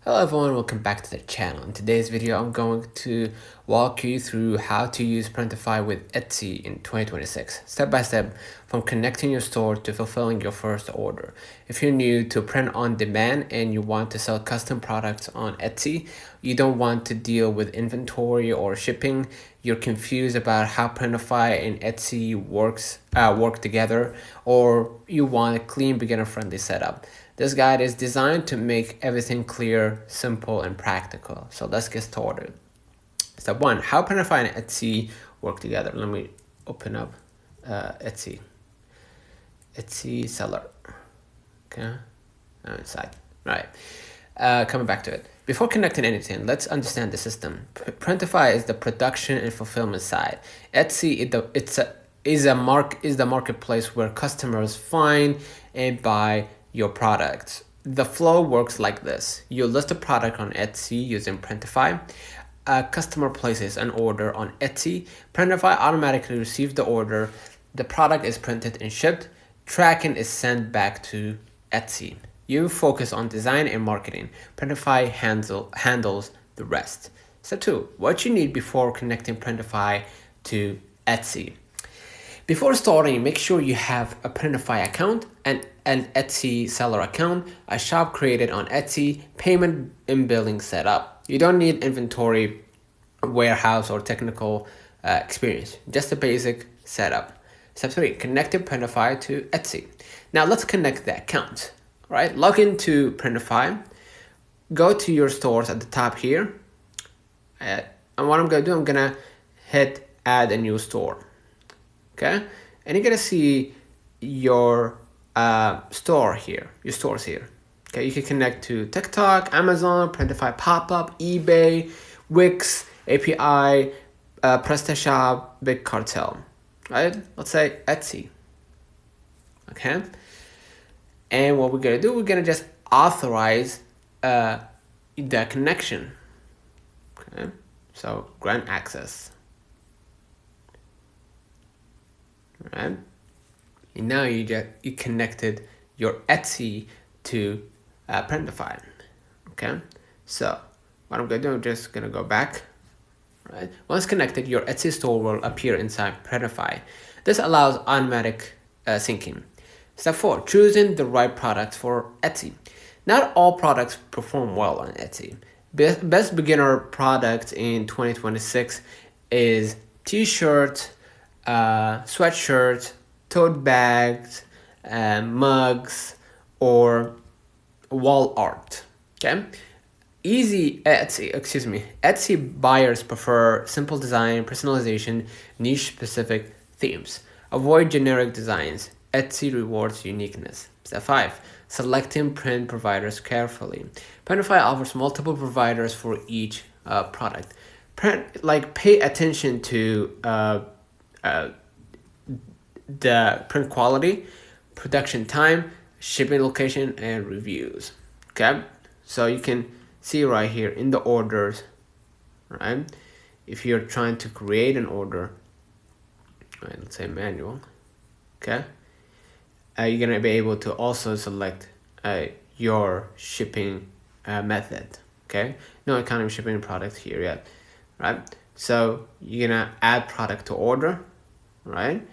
Hello everyone, welcome back to the channel. In today's video, I'm going to walk you through how to use Printify with Etsy in 2026, step by step, from connecting your store to fulfilling your first order. If you're new to print on demand and you want to sell custom products on Etsy, you don't want to deal with inventory or shipping, you're confused about how Printify and Etsy work together, or you want a clean beginner-friendly setup. This guide is designed to make everything clear, simple, and practical. So let's get started. Step 1, how Printify and Etsy work together. Let me open up Etsy seller. Okay, now inside. Right, coming back to it. Before connecting anything, let's understand the system. Printify is the production and fulfillment side. Etsy is the marketplace where customers find and buy your products. The flow works like this. You list a product on Etsy using Printify. A customer places an order on Etsy. Printify automatically receives the order. The product is printed and shipped. Tracking is sent back to Etsy. You focus on design and marketing. Printify handles the rest. Step 2, what you need before connecting Printify to Etsy. Before starting, make sure you have a Printify account and an Etsy seller account, a shop created on Etsy, payment and billing set up. You don't need inventory, warehouse, or technical experience, just a basic setup. Step 3, connect your Printify to Etsy. Now let's connect the account. Right, log into Printify, go to your stores at the top here, and what I'm gonna do, I'm gonna hit add a new store. Okay, and you're gonna see your store here, your stores here. Okay, you can connect to TikTok, Amazon, Printify pop-up, eBay, Wix, API, PrestaShop, Big Cartel. Right, let's say Etsy. Okay, and what we're gonna do, we're gonna just authorize the connection. Okay, so grant access. Right, and now you connected your Etsy to Printify. Okay, so what I'm gonna do, I'm just gonna go back. Right, once connected, your Etsy store will appear inside Printify. This allows automatic syncing. Step 4, choosing the right products for Etsy. Not all products perform well on Etsy. Best beginner products in 2026 is t-shirts, sweatshirts, tote bags, mugs, or wall art. Okay, Etsy buyers prefer simple design, personalization, niche specific themes. Avoid generic designs. Etsy rewards uniqueness. Step 5, selecting print providers carefully. Printify offers multiple providers for each product. Pay attention to the print quality, production time, shipping location, and reviews. Okay, so you can see right here in the orders, right? If you're trying to create an order, right, let's say manual, okay, you're gonna be able to also select your shipping method. Okay, no economy shipping product here yet, right? So you're gonna add product to order, right?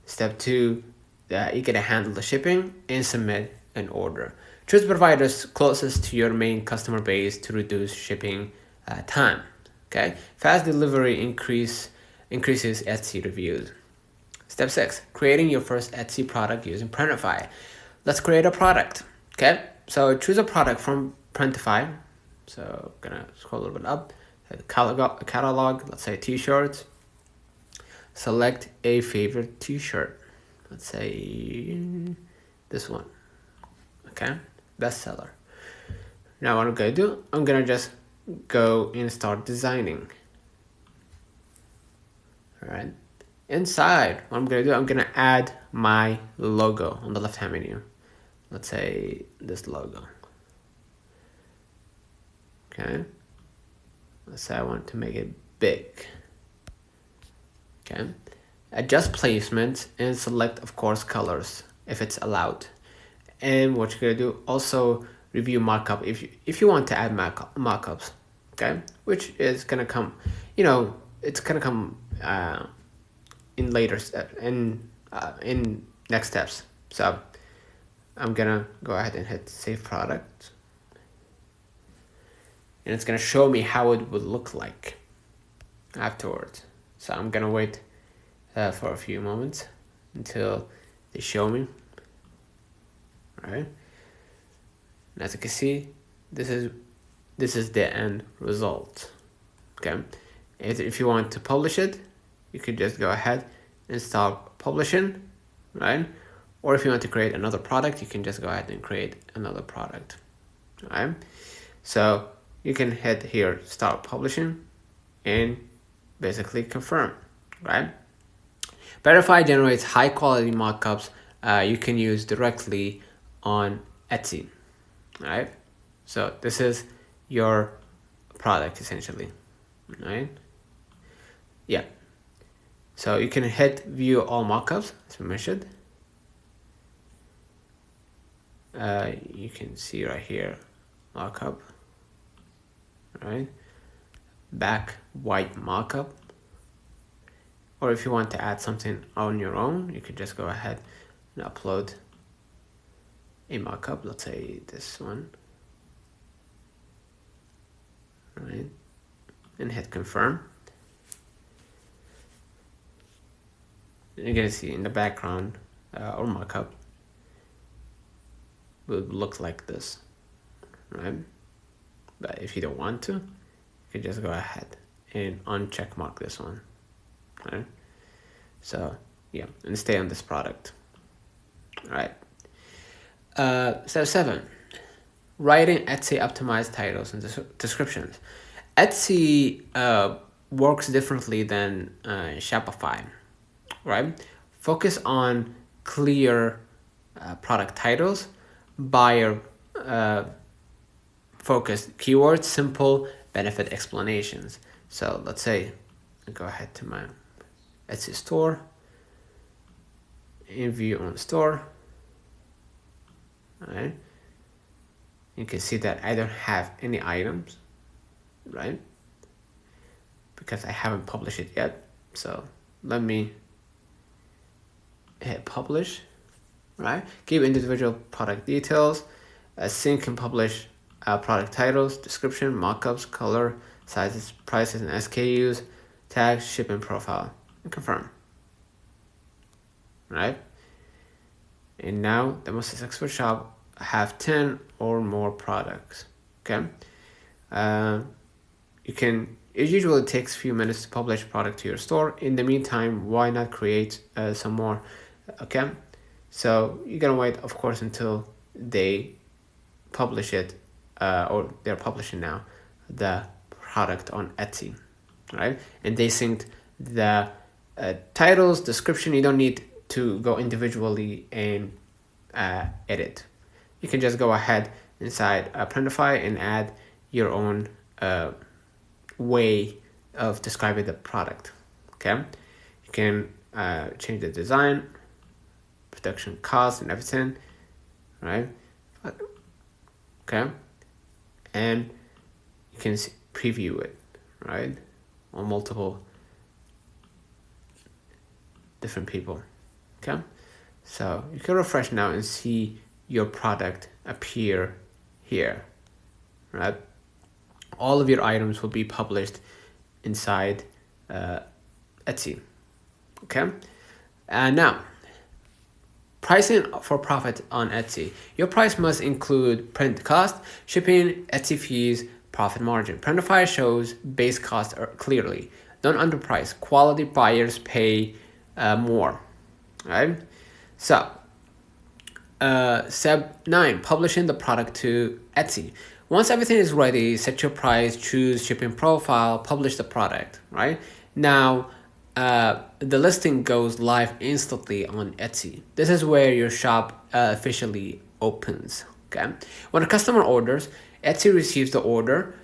Step 2, you're gonna handle the shipping and submit an order. Choose providers closest to your main customer base to reduce shipping time. Okay, fast delivery increases Etsy reviews. Step 6, creating your first Etsy product using Printify. Let's create a product. Okay, so choose a product from Printify. So I'm gonna scroll a little bit up. Catalog, let's say t-shirts. Select a favorite t-shirt. Let's say this one. Okay, bestseller. Now what I'm gonna do, I'm gonna just go and start designing. All right, inside, what I'm gonna do, I'm gonna add my logo on the left hand menu. Let's say this logo. Okay, let's say I want to make it big. Okay, adjust placement and select, of course, colors if it's allowed. And what you're gonna do, also review markup if you want to add markups, okay, which is gonna come, it's gonna come in later in next steps. So I'm gonna go ahead and hit save product, and it's gonna show me how it would look like afterwards. So I'm gonna wait for a few moments until they show me. All right, and as you can see, this is the end result. Okay, if you want to publish it, you could just go ahead and start publishing, right? Or if you want to create another product, you can just go ahead and create another product. All right, so you can hit here start publishing and basically confirm, right? Printify generates high quality mockups you can use directly on Etsy. All right, so this is your product essentially, right? Yeah, so you can hit view all mockups as we mentioned. You can see right here mockup, right? Back white mockup. Or if you want to add something on your own, you could just go ahead and upload a mockup. Let's say this one, right? And hit confirm. And you're gonna see in the background or mockup will look like this, right? But if you don't want to, you can just go ahead and uncheck mark this one, right? So yeah, and stay on this product. All right. Step 7, writing Etsy optimized titles and descriptions. Etsy works differently than Shopify, right? Focus on clear product titles, buyer focused keywords, simple benefit explanations. So let's say I go ahead to my Etsy store and view on the store. All right, you can see that I don't have any items, right? Because I haven't published it yet. So let me hit publish, right? Give individual product details, sync and publish product titles, description, mockups, color, sizes, prices, and SKUs, tags, shipping profile, and confirm, right? And now the most successful shop have 10 or more products, okay? It usually takes a few minutes to publish product to your store. In the meantime, why not create some more, okay? So you're gonna wait, of course, until they publish it, or they're publishing now the product on Etsy, right? And they synced the titles, description. You don't need to go individually and edit. You can just go ahead inside Printify and add your own way of describing the product, okay? You can change the design, production cost, and everything, right? Okay, and you can preview it, right, on multiple different people, okay? So you can refresh now and see your product appear here, right? All of your items will be published inside Etsy, okay? And now, pricing for profit on Etsy. Your price must include print cost, shipping, Etsy fees, profit margin. Printify shows base cost clearly. Don't underprice. Quality buyers pay more, right? So, step 9, publishing the product to Etsy. Once everything is ready, set your price, choose shipping profile, publish the product, right? Now, the listing goes live instantly on Etsy. This is where your shop officially opens, okay? When a customer orders, Etsy receives the order,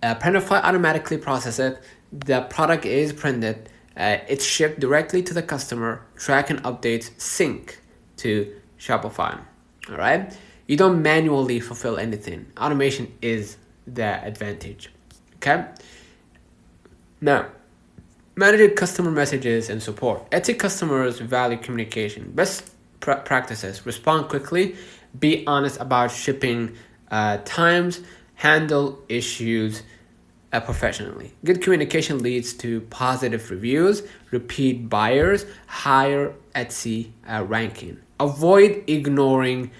Printify automatically processes it, the product is printed, it's shipped directly to the customer, tracking updates sync to Shopify, all right? You don't manually fulfill anything. Automation is the advantage. Okay? Now, managing customer messages and support. Etsy customers value communication. Best practices: respond quickly, be honest about shipping times, handle issues professionally. Good communication leads to positive reviews, repeat buyers, higher Etsy ranking. Avoid ignoring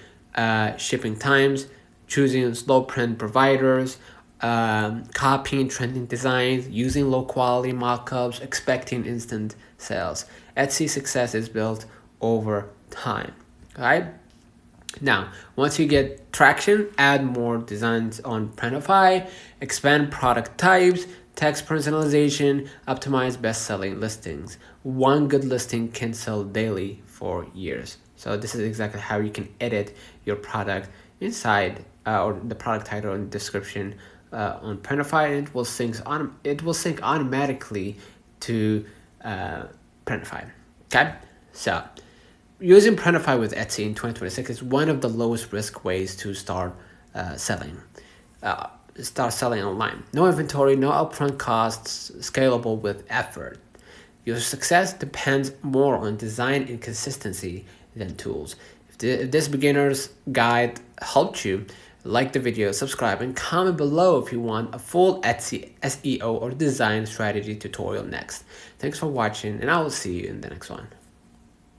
shipping times, choosing slow print providers, copying trending designs, using low quality mockups, expecting instant sales. Etsy success is built over time. Right? Now, once you get traction, add more designs on Printify, expand product types, text personalization, optimize best-selling listings. One good listing can sell daily for years. So this is exactly how you can edit your product inside or the product title and description on Printify, and it will sync automatically to Printify. Okay, so using Printify with Etsy in 2026 is one of the lowest risk ways to start selling. Start selling online. No inventory, no upfront costs, scalable with effort. Your success depends more on design and consistency than tools. If this beginner's guide helped you, like the video, subscribe, and comment below if you want a full Etsy SEO or design strategy tutorial next. Thanks for watching, and I will see you in the next one.